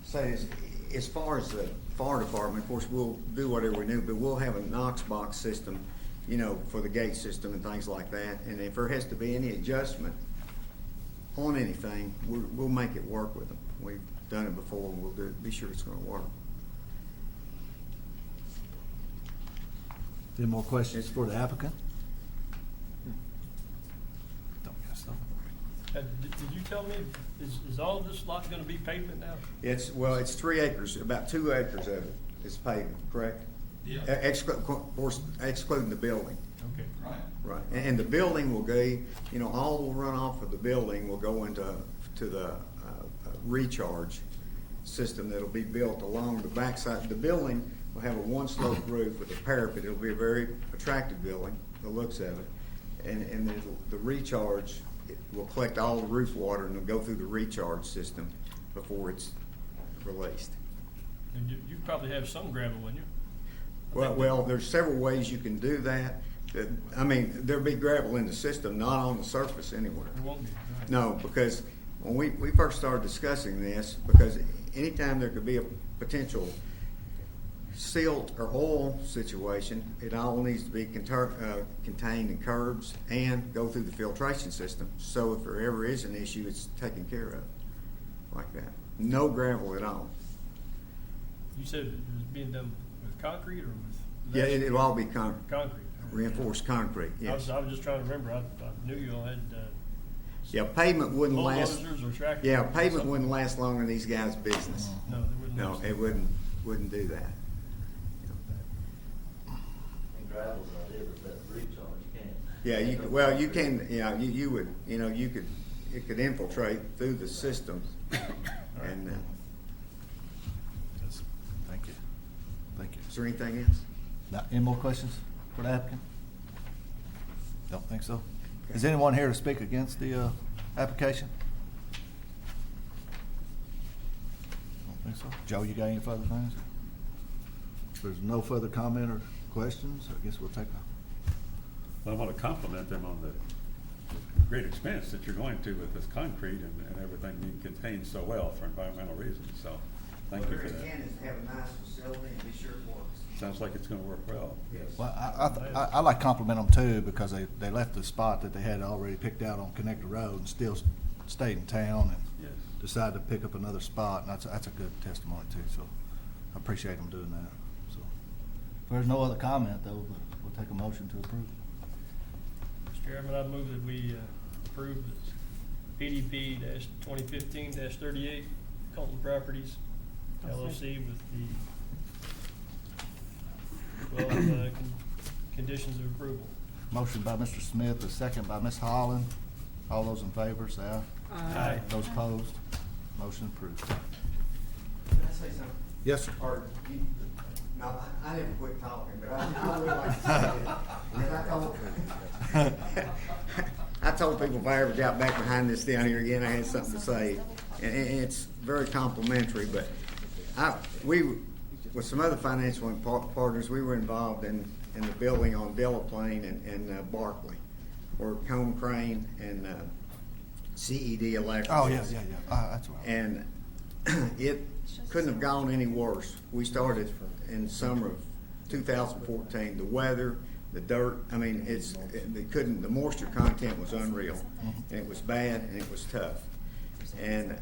Say, as far as the fire department, of course, we'll do whatever we do, but we'll have a Knox box system, you know, for the gate system and things like that. And if there has to be any adjustment on anything, we'll make it work with them. We've done it before, and we'll be sure it's gonna work. Any more questions for the applicant? Don't guess so. Did you tell me, is all of this lot gonna be pavement now? It's 3 acres, about 2 acres of it is pavement, correct? Yeah. Of course, excluding the building. Okay. Right. Right, and the building will go, you know, all the runoff of the building will go into the recharge system that'll be built along the backside. The building will have a one-slope roof with a parapet. It'll be a very attractive building, the looks of it. And the recharge, it will collect all the roof water and it'll go through the recharge system before it's released. And you probably have some gravel, wouldn't you? Well, there's several ways you can do that. I mean, there'll be gravel in the system, not on the surface anywhere. There won't be. Right. No, because when we first started discussing this, because anytime there could be a potential silt or oil situation, it all needs to be contained in curbs and go through the filtration system. So if there ever is an issue, it's taken care of like that. No gravel at all. You said it was being done with concrete or with? Yeah, it'll all be concrete. Concrete. Reinforced concrete, yes. I was just trying to remember. I knew you all had. Yeah, pavement wouldn't last. Bulldozers or tractors Yeah, or pavement something. wouldn't last longer than these guys' business. No, they wouldn't. No, last. it wouldn't do that. And gravel's not ever, but recharge, you can't. Yeah, you can, yeah, you would, you know, it could infiltrate through the system. And, Yes. Thank you. Thank you. is there anything else? Now, any more questions for the applicant? Don't think so. Is anyone here to speak against the application? Don't think so. Joe, you got any further things? If there's no further comment or questions, I guess we'll take a. Well, I want to compliment them on the great expense that you're going to with this concrete and everything being contained so well for environmental reasons, so thank you for that. is have a nice facility and be sure it works. Sounds like it's going to work well. Yes. Well, I like to compliment them too, because they left the spot that they had already picked out on Connector Road and still stayed in town and Yes. decided to pick up another spot, and that's a good testimony too, so I appreciate them doing that, so. If there's no other comment though, we'll take a motion to approve. Mr. Chairman, I move that we approve this PDP-2015-38 Colton Properties LLC with the 12 conditions of approval. Motion by Mr. Smith, a second by Ms. Holland. All those in favor, say aye. Aye. Those opposed, motion approved. Can I say something? Yes, sir. Or, no, I didn't quit talking, but I would like to say it. I told people if I ever got back behind this down here again, I had something to say. And it's very complimentary, but with some other financial partners, we were involved in the building on Delaplane and Barkley. were Cone Crane and CED Electric. Oh, yeah. That's right. And it couldn't have gone any worse. We started in the summer of 2014. The weather, the dirt, I mean, the moisture content was unreal. And it was bad and it was tough. And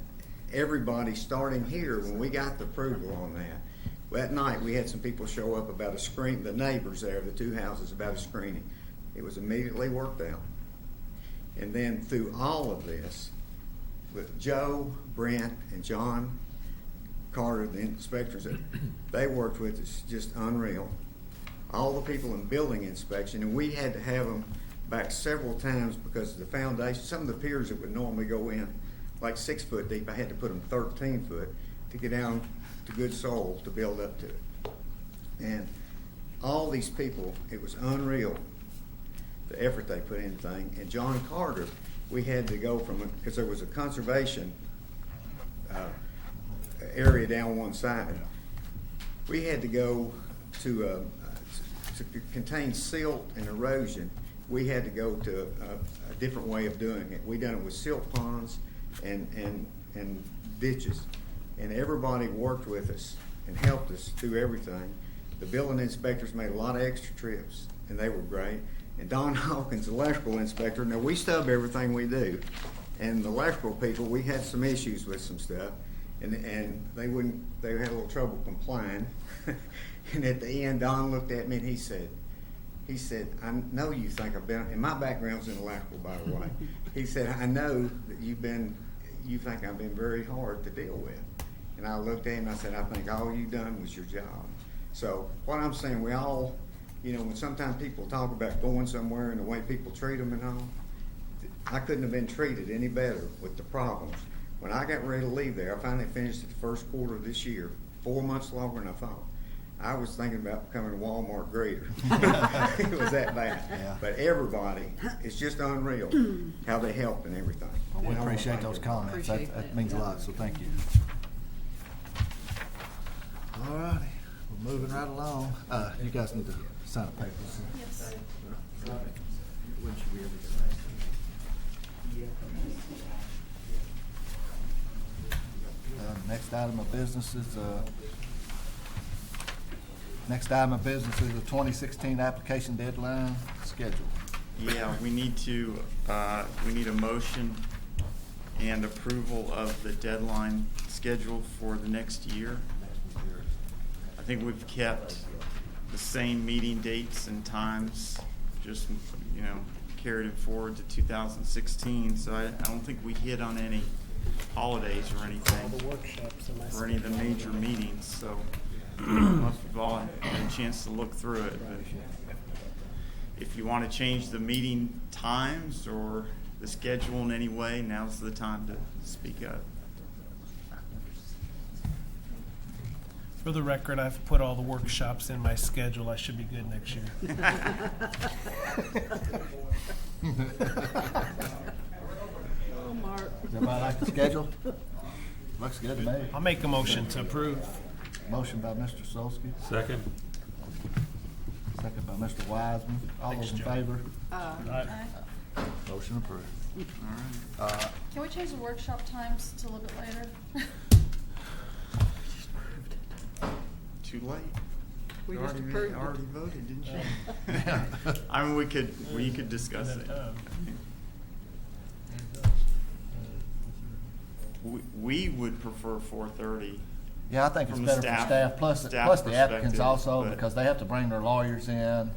everybody starting here, when we got the approval on that night we had some people show up about a screen, the neighbors there, the two houses, about a screening. It was immediately worked out. And then through all of this, with Joe, Brent, and John Carter, the inspectors, they worked with us just unreal. All the people in building inspection, and we had to have them back several times because of the foundation. Some of the piers that would normally go in like 6 foot deep, I had to put them 13 foot to get down to good soil to build up to it. And all these people, it was unreal, the effort they put in the thing. And John Carter, we had to go from, because there was a conservation area down one side, we had to go to contain silt and erosion. We had to go to a different way of doing it. We done it with silt ponds and ditches, and everybody worked with us and helped us through everything. The building inspectors made a lot of extra trips, and they were great. And Don Hawkins, electrical inspector, now we stub everything we do, and the electrical people, we had some issues with some stuff, and they had a little trouble complying. And at the end, Don looked at me and he said, I know you think I've been, and my background's in electrical, by the way. He said, I know that you think I've been very hard to deal with. And I looked at him and I said, I think all you done was your job. So what I'm saying, we all, when sometimes people talk about going somewhere and the way people treat them and all, I couldn't have been treated any better with the problems. When I got ready to leave there, I finally finished it the first quarter of this year, 4 months longer than I thought. I was thinking about becoming a Walmart greeter. It was that bad. Yeah. But everybody, it's just unreal how they help and everything. Well, we appreciate those comments. That means a lot, so thank you. All righty, we're moving right along. You guys need to sign a paper. Yes. When should we ever get back? Next item of business is the 2016 application deadline schedule. Yeah, we need a motion and approval of the deadline schedule for the next year. I think we've kept the same meeting dates and times, just, carried it forward to 2016. So I don't think we hit on any holidays or anything for any of the major meetings. So most of all, had a chance to look through it. But if you want to change the meeting times or the schedule in any way, now's the time to speak up. For the record, I've put all the workshops in my schedule. I should be good next year. Oh, Mark. Does everybody like the schedule? Looks good to me. I'll make a motion to approve. Motion by Mr. Solsky. Second. Second by Mr. Wiseman. All those in favor? Aye. Motion approved. All right. Can we change the workshop times to a little bit later? Too late. We You just approved it. already voted, didn't you? I mean, we could discuss it. We would prefer 4:30. Yeah, I think it's From better the for staff, plus the applicants perspective, also, but- because they have to bring their lawyers in,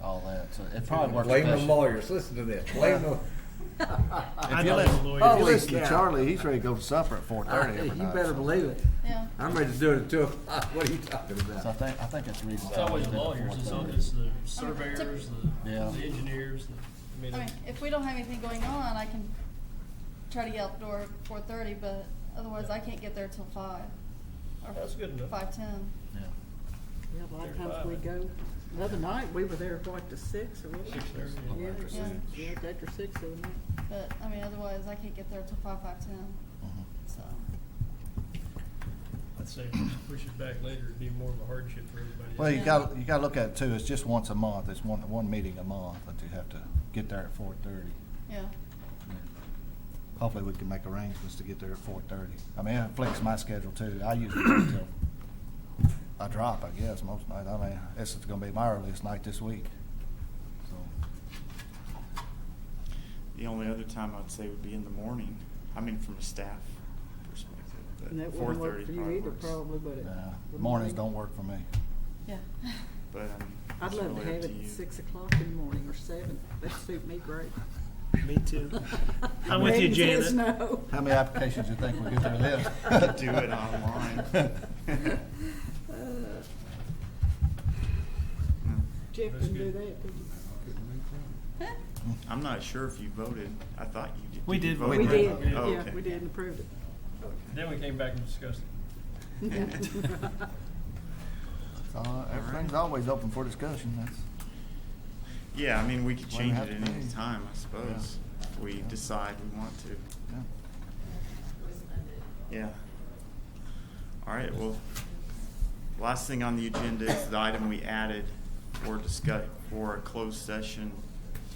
all that, so it probably works Blame best. the lawyers, listen to this, blame the. If you listen to Charlie, he's ready to go to supper at 4:30 every You night. better so. believe it. Yeah. I'm ready to do it at 2 o'clock, what are you talking So I about? think that's the reason. It's always the lawyers, it's the surveyors, Yeah. the engineers. I mean, if we don't have anything going on, I can try to get out the door at 4:30, but otherwise I can't get there till 5. Or That's good enough. 5:10. Yeah. Yeah, a lot of times we go, the other night, we were there, what, to 6 or what? 6:30. Yeah, Yeah. yeah, after 6 the other night. But, I mean, otherwise I can't get there till 5:10. Mhm. So, Let's say, push it back later, it'd be more of a hardship for everybody. Well, you gotta look at it too, it's just once a month, it's one meeting a month, but you have to get there at 4:30. Yeah. Hopefully we can make arrangements to get there at 4:30. I mean, it flicks my schedule too, I usually wait till I drop, I guess, most nights. I mean, this is gonna be my earliest night this week, so. The only other time I'd say would be in the morning. I mean, from a staff perspective, but And that wouldn't work 4:30 for you probably either, works. probably, but it. Nah, the mornings morning- don't work for me. Yeah. But I'd it's love to really have up it to at you. 6 o'clock in the morning or 7. That'd suit me great. Me too. I'm with you, Megan says Janet. no. How many applications you think we'll get through this? Do it online. Jeff That's didn't do good. that, did you? I'm not sure if you voted. I thought you did. We you did vote? vote. We did, Oh, yeah, okay. we did and approved it. Then we came back and discussed it. Everything's always open for discussion, that's. Yeah, I mean, we could Well, we change have it to at any be. time, I suppose, if we decide we want to. Yeah. All right, well, last thing on the agenda is the item we added for a closed session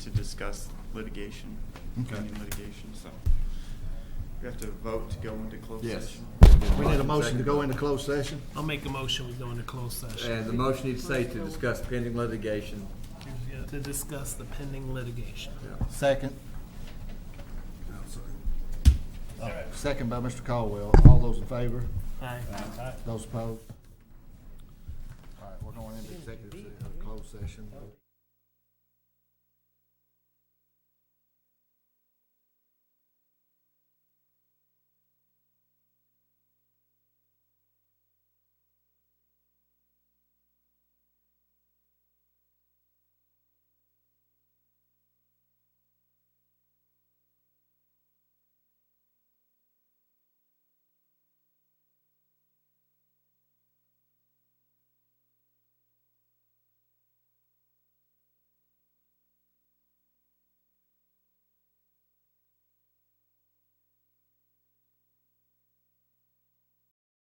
to discuss litigation, Okay. pending litigation, so. We have to vote to go into closed Yes. session. We need a motion to go into closed session. I'll make a motion, we go into closed session. And the motion needs to say to discuss pending litigation. To discuss the pending litigation. Second. Second by Mr. Caldwell. All those in favor? Aye. Those opposed? All right, we're going into executive closed session.